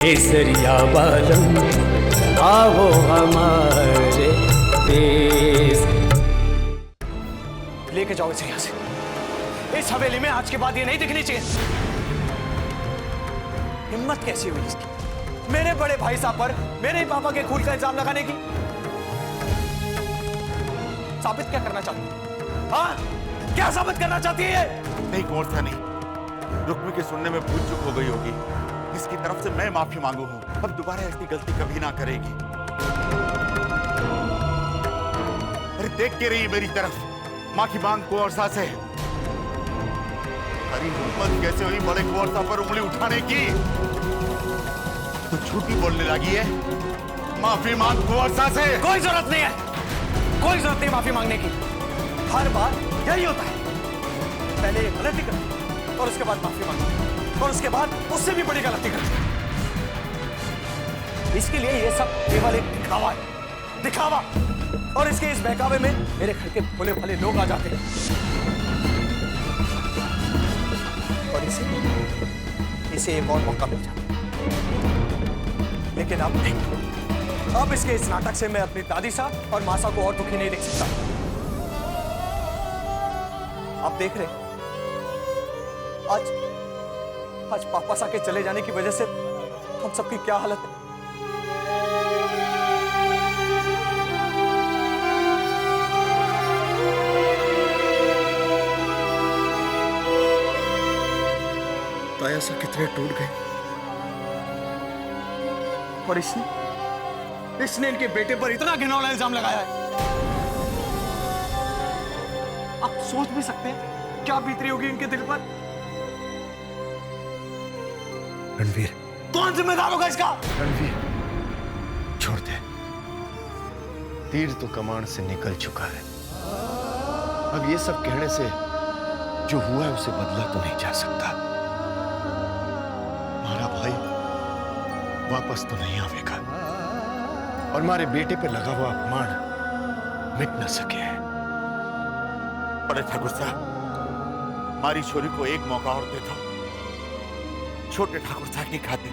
केसरिया बालम आओ हमारे देश। लेके जाओ इसे यहाँ से। इस हवेली में आज के बाद ये नहीं दिखनी चाहिए। हिम्मत कैसी हुई इसकी मेरे बड़े भाई साहब पर मेरे ही पापा के खून का इल्जाम लगाने की। साबित क्या करना चाहती है? हाँ, क्या साबित करना चाहती है? नहीं कुंवर सा नहीं, रुक्मी के सुनने में भूल चूक हो गई होगी। इसकी तरफ से मैं माफी मांगू हूं, अब दोबारा ऐसी गलती कभी ना करेगी। अरे देख के रही मेरी तरफ, माफी मांग कुंवर सा से। अरे हिम्मत कैसे हुई बड़े कुंवर सा पर उंगली उठाने की? तो झूठी बोलने लगी है। माफी मांग कुंवर सा से। कोई जरूरत नहीं है, कोई जरूरत नहीं माफी मांगने की। हर बार यही होता है, पहले ये गलती करते और उसके बाद माफी मांगते और उसके बाद उससे भी बड़ी गलती करते। इसके लिए ये सब केवल एक दिखावा है, दिखावा। और इसके इस बहकावे में मेरे घर के भोले भाले लोग आ जाते हैं और इसे एक और मौका मिल जाता। लेकिन अब नहीं, अब इसके इस नाटक से मैं अपनी दादी साहब और मां साहब को और दुखी नहीं देख सकता। आप देख रहे आज पापा सा के चले जाने की वजह से हम सबकी क्या हालत है। ताया सा कितने टूट गए। और इसने इनके बेटे पर इतना घिनौना इल्जाम लगाया है। आप सोच भी सकते हैं क्या बीत रही होगी इनके दिल पर। रणवीर, कौन जिम्मेदार होगा इसका? रणवीर छोड़ दे, तीर तो कमान से निकल चुका है। अब ये सब कहने से जो हुआ है उसे बदला तो नहीं जा सकता। हमारा भाई वापस तो नहीं आवेगा और हमारे बेटे पे लगा हुआ अपमान मिट न सके। बड़े ठाकुर साहब, हमारी छोरी को एक मौका और दे दो, छोटे ठाकुर साहब की खातिर।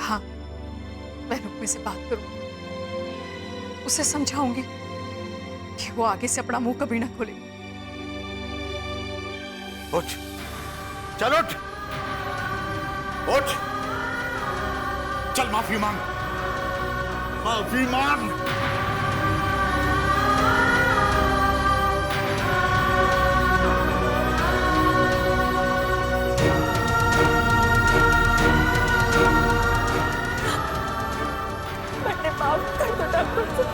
हाँ, मैं रुक्मी से बात करूंगी, उसे समझाऊंगी कि वो आगे से अपना मुंह कभी ना खोले। उठ, चल उठ, उठ, चल माफी मांग, माफी मांग। माफ कर दो ठाकुर साहब।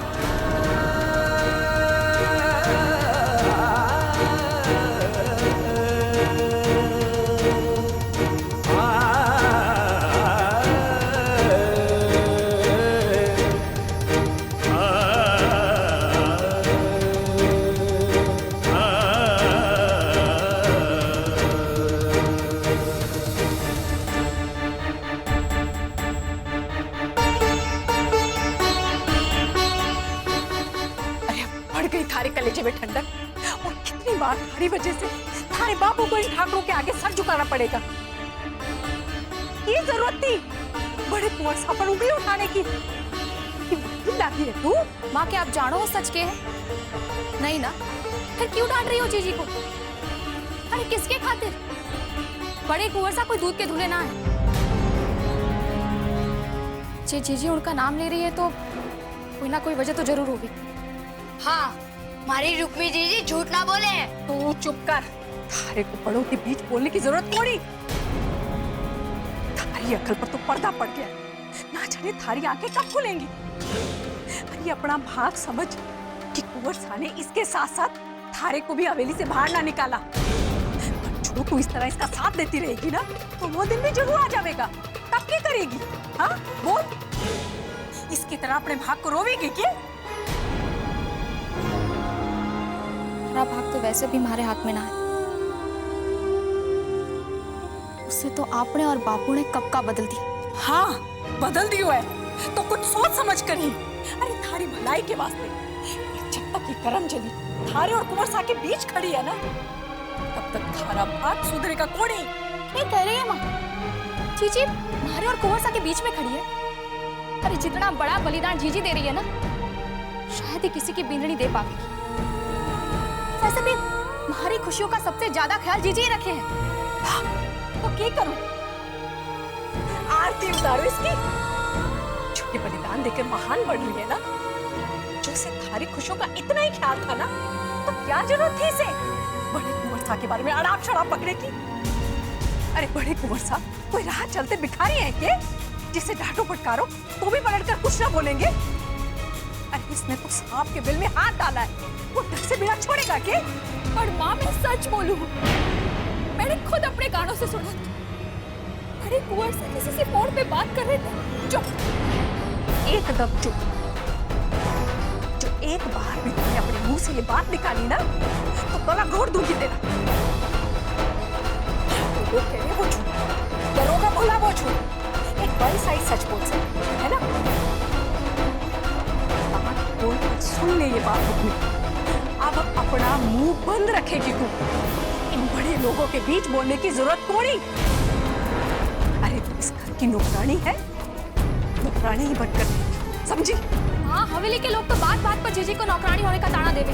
थारे कलेजे में ठंडक और कितनी बार थारी वजह से थारे बापू को इन ठाकरों के आगे सर झुकाना पड़ेगा। ये जरूरत थी बड़े कुंवर साहब पर उंगली उठाने की? लागी है तू? माँ क्या आप जानो वो सच के है? नहीं ना, फिर क्यों डांट रही हो जीजी को? अरे किसके खातिर? बड़े कुंवर साहब कोई दूध के धुले ना है। जीजी उनका नाम ले रही है तो कोई ना कोई वजह तो जरूर होगी। हाँ, हमारी रुक्मी दीदी झूठ ना बोले। तू चुप कर, थारे को बड़ों के बीच बोलने की जरूरत थोड़ी। थारी अकल पर तो पर्दा पड़ गया, ना जाने थारी आंखें कब खुलेंगी। अरे अपना भाग समझ कि कुंवर साहब ने इसके साथ साथ थारे को भी हवेली से बाहर ना निकाला। जो तू इस तरह इसका साथ देती रहेगी ना तो वो दिन भी जरूर आ जाएगा। तब क्या करेगी? हाँ बोल, इसकी तरह अपने भाग को रोवेगी क्या? भाग तो वैसे भी हमारे हाथ में ना है, उसे तो आपने और बापू ने कब का बदल दिया। हाँ, बदल दियो है तो कुछ सोच समझ कर ही। अरे थारी भलाई के वास्ते जब तक ये करम जली थारे और कुंवर साहब के बीच खड़ी है ना, तब तक थारा भाग सुधरेगा कोड़ी। ये कह रही है माँ, जीजी मारे और कुंवर सा के बीच में खड़ी है। अरे जितना बड़ा बलिदान जीजी दे रही है ना, शायद ही किसी की बींदनी दे पाएगी। वैसे भी हमारी खुशियों का सबसे ज्यादा ख्याल जीजी ही रखे हैं। तो क्या करूं? आरती उतारो इसकी। छोटी बलिदान देकर महान बढ़ रही है ना, जो इसे थारी खुशियों का इतना ही ख्याल था ना, तो क्या जरूरत थी इसे बड़े कुंवर साहब के बारे में अड़ाप शड़ाप पकड़े की? अरे बड़े कुंवर साहब कोई राह चलते भिखारी है क्या, जिसे डांटो फटकारो तो भी पलटकर कुछ ना बोलेंगे? अरे इसने तो सांप के बिल में हाथ डाला है, वो डर से बिना छोड़ेगा क्या? और माँ मैं सच बोलूं, मैंने खुद अपने कानों से सुना। बड़े कुंवर से किसी से फोन पे बात कर रहे थे। चुप, एकदम चुप। जो एक बार भी तुमने अपने मुंह से ये बात निकाली ना, तो गला घोट दूंगी तेरा। वो कह रहे वो झूठ, दरोगा बोला वो झूठ, एक बड़ी सारी सच बोल सकती है ना? बोल सुन ले ये बात अपनी। अब अपना मुंह बंद रखेगी तू। इन बड़े लोगों के बीच बोलने की जरूरत कोई। अरे तू इस घर की नौकरानी है, नौकरानी ही बनकर समझी? हाँ, हवेली के लोग तो बात बात पर जीजी को नौकरानी होने का ताना देवे।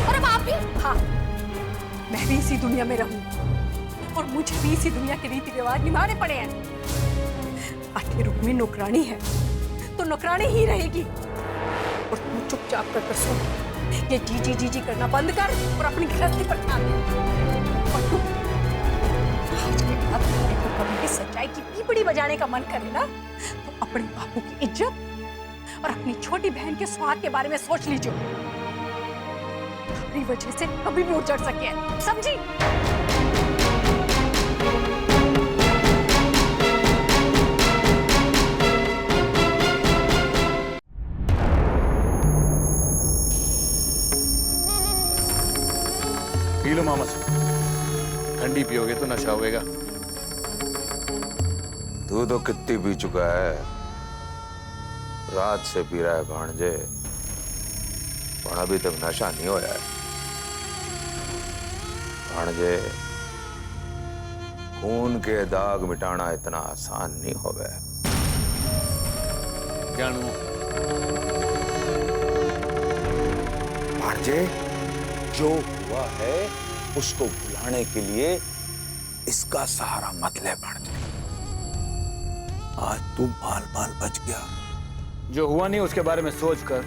और अब आप भी? हाँ, मैं भी इसी दुनिया में रहूं और मुझे भी इसी दुनिया के रीति रिवाज निभाने पड़े हैं। आखिर रुक्मी नौकरानी है तो नौकरानी ही रहेगी। और तू चुपचाप कर सुन, ये जीजी जीजी करना बंद कर और अपनी गृहस्थी पर ध्यान दे। और तू आज के बाद तेरे को कभी भी सच्चाई की पीपड़ी बजाने का मन करे ना, तो अपने बापू की इज्जत और अपनी छोटी बहन के स्वाद के बारे में सोच लीजिए। अपनी वजह से कभी भी उजड़ सके, समझी? पी लो मामा से, ठंडी पियोगे तो नशा होएगा। तू तो कितनी पी चुका है, रात से पी रहा है भांजे, पर अभी तक नशा नहीं होया है। भांजे, खून के दाग मिटाना इतना आसान नहीं होगा। जानू भांजे, जो हुआ है उसको भुलाने के लिए इसका सहारा मत ले भांजे। आज तू बाल बाल बच गया। जो हुआ नहीं उसके बारे में सोचकर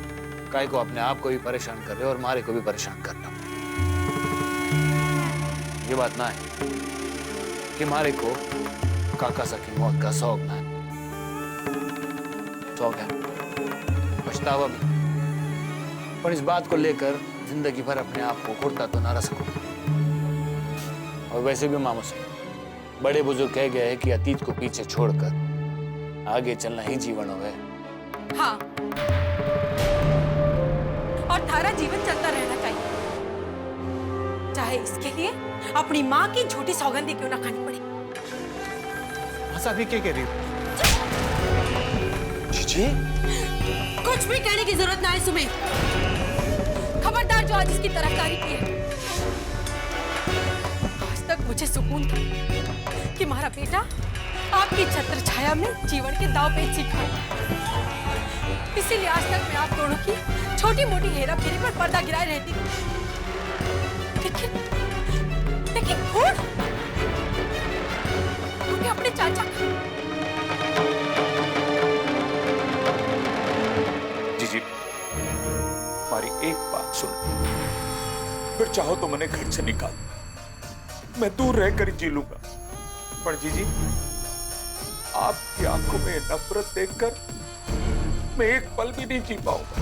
काहे को अपने आप को भी परेशान कर रहे हो और मारे को भी परेशान कर रहे हो। ये बात ना है कि मारे को काका सा की मौत का शौक ना है, शौक है पछतावा भी, पर इस बात को लेकर जिंदगी भर अपने आप को घुटता तो ना रह सकूं। और वैसे भी मामू से बड़े बुजुर्ग कह गए हैं कि अतीत को पीछे छोड़कर आगे चलना ही जीवन हो है। हाँ, और थारा जीवन चलता रहना चाहिए, चाहे इसके लिए अपनी माँ की झूठी सौगंधी क्यों ना खानी पड़े। ऐसा भी क्या कह रही हो? जीजी, कुछ भी कहने की जरूरत ना है सुमे। खबरदार जो आज इसकी तरफदारी की है। आज तक मुझे सुकून था कि हमारा बेटा आपकी छत्र छाया में जीवन के दाव पेच सीखा। इसीलिए आज तक मैं आप दोनों की छोटी मोटी हेरा फेरी पर पर्दा गिराए रहती थी। लेकिन उन्हें अपने चाचा जीजी, हमारी एक बात सुन, फिर चाहो तो मैंने घर से निकाल, मैं दूर रहकर जी लूंगा, पर जीजी आपकी आंखों में नफरत देखकर मैं एक पल भी नहीं जी पाऊंगा।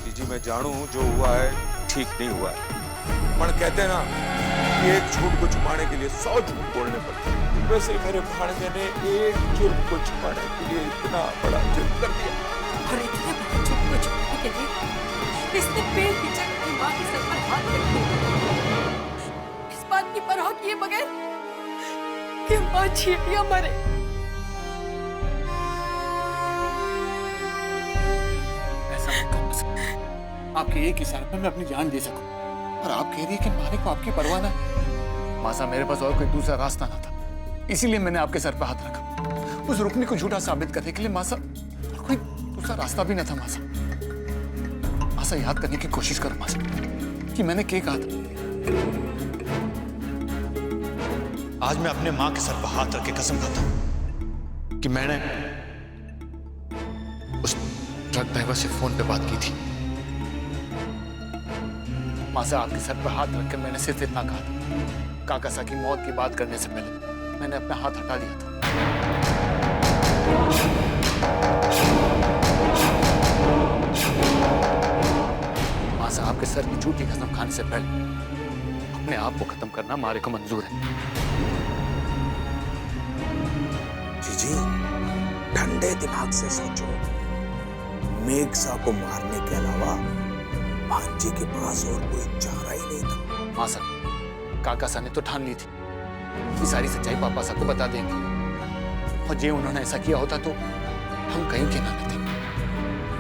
जीजी, मैं जानू जो हुआ है ठीक नहीं हुआ है, पर कहते हैं ना कि एक झूठ को छुपाने के लिए 100 झूठ बोलने पड़ते हैं। वैसे ही मेरे भाणजे ने एक जुर्म को छुपाने के लिए इतना बड़ा जुर्म कर दिया। और इतने बड़े झूठ को छुपाने के लिए इसने बेहिचक अपनी माँ के सर पर हाथ रख दिया, इस बात की परवाह किए बगैर कि माँ चीटियां मरे। ऐसा मत कहो, आपके एक इशारे पर मैं अपनी जान दे सकूं, और आप कह रही है कि मारे को आपकी परवाह ना। मासा मेरे पास और कोई दूसरा रास्ता ना था, इसीलिए मैंने आपके सर पे हाथ रखा। उस रुक्मी को झूठा साबित करने के लिए मासा, और कोई दूसरा रास्ता भी ना था मासा। मासा याद करने की कोशिश करो मासा कि मैंने क्या कहा था। आज मैं अपने मां के सर पर हाथ रख के कसम खाता हूं कि मैंने उस ट्रक ड्राइवर से फोन पे बात की थी। मासा आपके सर पर हाथ रखकर मैंने सिर्फ इतना कहा था, काकासा की मौत की बात करने से पहले मैंने अपना हाथ हटा दिया था। मासा आपके सर की झूठी कसम खाने से पहले अपने आप को खत्म करना मारे को मंजूर है। जीजी, ठंडे दिमाग से सोचो। मेघसा को मारने के अलावा भांजी के पास और कोई चारा ही नहीं था। मासा, काकासा ने तो ठान ली थी कि सारी सच्चाई पापा सा को बता देंगे, और जे उन्होंने ऐसा किया होता तो हम कहीं के ना थे।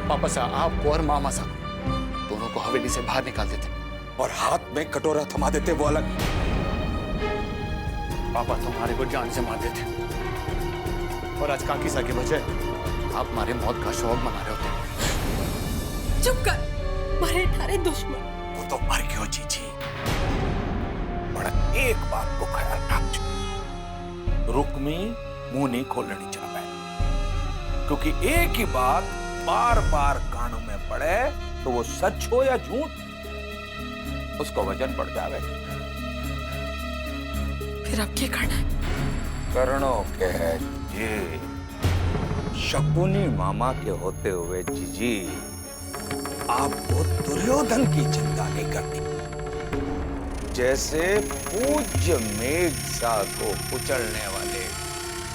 पापा सा आपको और मामा सा दोनों को हवेली से बाहर निकाल देते और हाथ में कटोरा थमा देते, वो अलग। पापा तुम्हारे को जान से मार देते, और आज काकी सा के बजाय आप हमारे मौत का शौक मना रहे होते। चुप कर, मारे ठारे दुश्मन। वो तो मर गयो जीजी, बड़ा एक बात को ख्याल रख, रुक्मी मुंह नहीं खोलनी चाहिए, क्योंकि एक ही बात बार बार कानों में पड़े तो वो सच हो या झूठ उसको वजन पड़ जावे। फिर अब क्या करना है? करनो के है ये शकुनी मामा के होते हुए जीजी आपको दुर्योधन की चिंता नहीं करती। जैसे पूज्य मेघसा को कुचलने वाले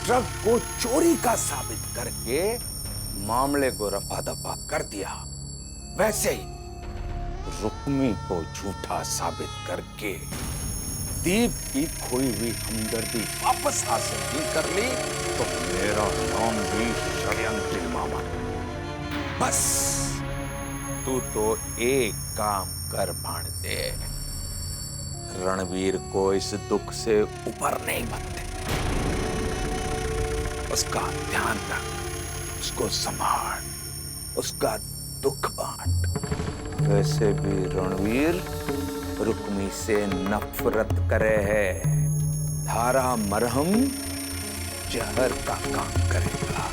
ट्रक को चोरी का साबित करके मामले को रफा दफा कर दिया, वैसे ही रुक्मी को झूठा साबित करके दीप की खोई हुई हमदर्दी वापस हासिल भी कर ली, तो मेरा नाम भी षड्यंत्री मामा। बस तू तो एक काम कर भांडे, रणवीर को इस दुख से उबरने ही मत दे। उसका ध्यान रख, उसको संभाल, उसका दुख बांट। वैसे भी रणवीर रुक्मी से नफरत करे है, धारा मरहम जहर का काम करेगा,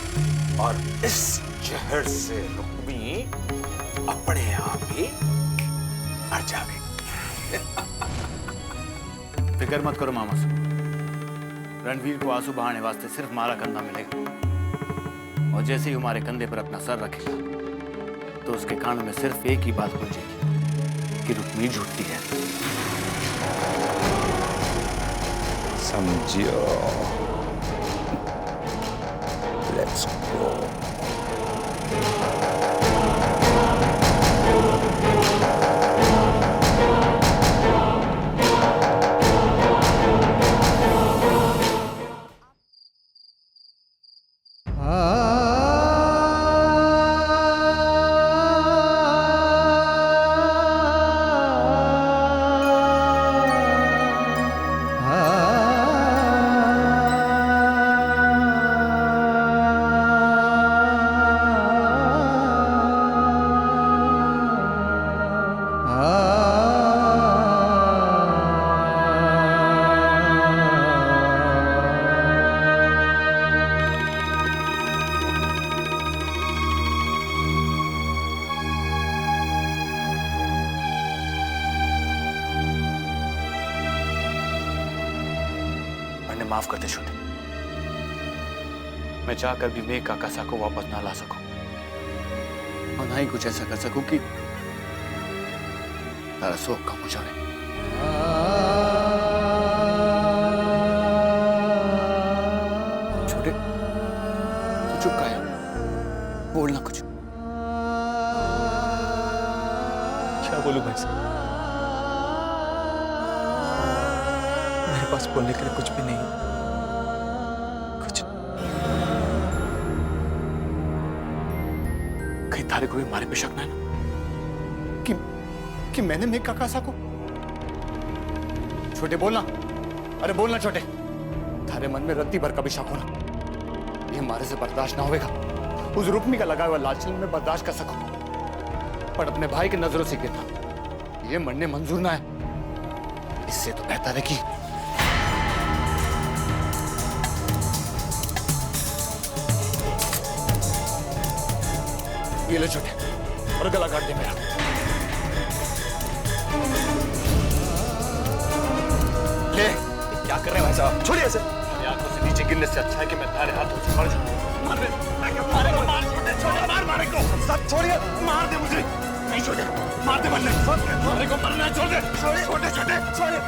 और इस जहर से रुक्मी अपने आप ही मर जाएगी। फिक्र मत करो मामा से, रणवीर को आंसू बहाने वास्ते सिर्फ हमारा कंधा मिलेगा, और जैसे ही हमारे कंधे पर अपना सर रखेगा तो उसके कान में सिर्फ एक ही बात गूंजेगी कि रुक्मी झूठी है। समझियो। Let's go. माफ कर दे छोटे, मैं चाहकर भी मेघ काकासा को वापस ना ला सकूं, और ना ही कुछ ऐसा कर सकूं कि तारा शोक कम हो जाए। छोटे, तू चुप का है, बोलना कुछ। क्या बोलूं भाई साहब, मेरे पास बोलने के लिए कुछ भी नहीं है। कुछ कहीं तारे को भी हमारे पे शक ना है ना कि मैंने मेघ काकासा को। छोटे बोलना, अरे बोलना छोटे, थारे मन में रत्ती भर कभी शक होना, ये हमारे से बर्दाश्त ना होगा। उस रुक्मी का लगा हुआ लालचन में बर्दाश्त कर सकूं, पर अपने भाई की नजरों से गिरना ये मरने मंजूर ना है। इससे तो बेहतर है कि ये ले छोटे और गला काट दे मेरा। ले, क्या कर रहे हैं भाई साहब? छोड़िए इसे। मेरी आंखों से नीचे गिरने से अच्छा है कि मैं तारे हाथों से मर जाऊं। मार दे, मारेगा, मार छोटे, छोटे, मार को। सब छोड़िए, मार दे मुझे। नहीं छोटे, मार दे मरने। मारे को मरना है, छोड़ दे। छोटे, छोटे, छोड़िए।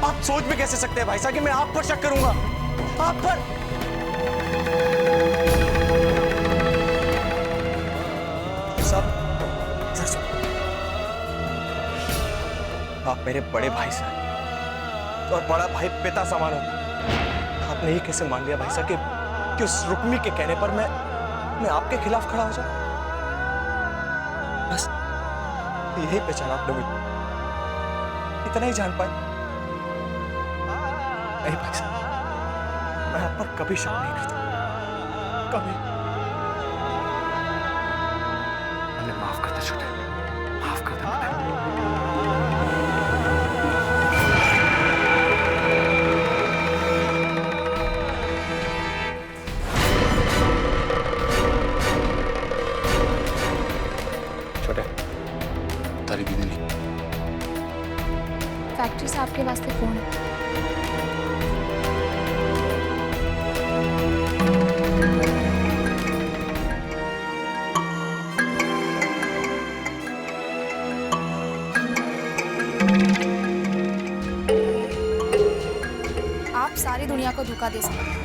आप सोच भी कैसे सकते हैं भाई साहब कि मैं आप पर शक करूंगा? आप पर? साहब, आप मेरे बड़े भाई साहब और बड़ा भाई पिता समान होता। आपने ये कैसे मान लिया भाई साहब कि उस रुक्मी के कहने पर मैं आपके खिलाफ खड़ा हो जाऊं? बस यही पहचान आप लोग, इतना ही जान पाए। नहीं भाई साहब, मैं आप पर कभी शक नहीं करता, कभी। हमें माफ कर दे छोटे, माफ कर दे मुझे। छोटे, तारी भी नहीं। फैक्ट्री से आपके वास्ते फोन है। आप सारी दुनिया को धोखा दे सकते हैं,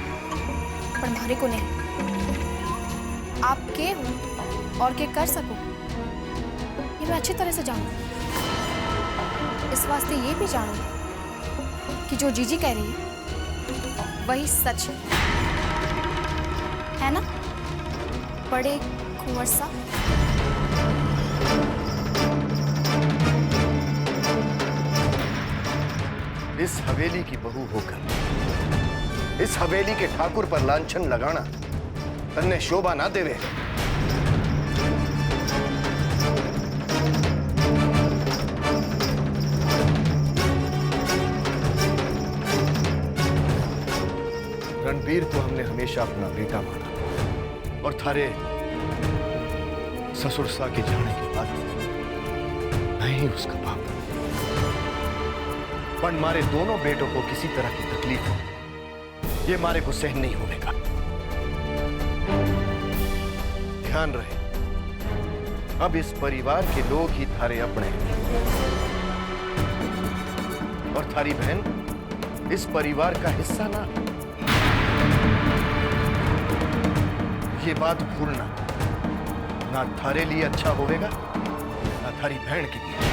पर हमारे को नहीं। आप के हो और के कर सको, ये मैं अच्छी तरह से जानूं। इस वास्ते ये भी जानूं कि जो जीजी कह रही है वही सच है ना, बड़े कुंवर सा। इस हवेली की बहू होकर इस हवेली के ठाकुर पर लांछन लगाना तन्ने शोभा ना देवे। रणबीर को हमने हमेशा अपना बेटा माना और थारे ससुर सा के जाने के बाद मैं ही उसका बाप। पर मारे दोनों बेटों को किसी तरह की तकलीफ हो, ये मारे को सहन नहीं होगा। ध्यान रहे, अब इस परिवार के लोग ही थारे अपने हैं और थारी बहन इस परिवार का हिस्सा ना। ये बात भूलना, ना थारे लिए अच्छा होवेगा ना थारी बहन के लिए।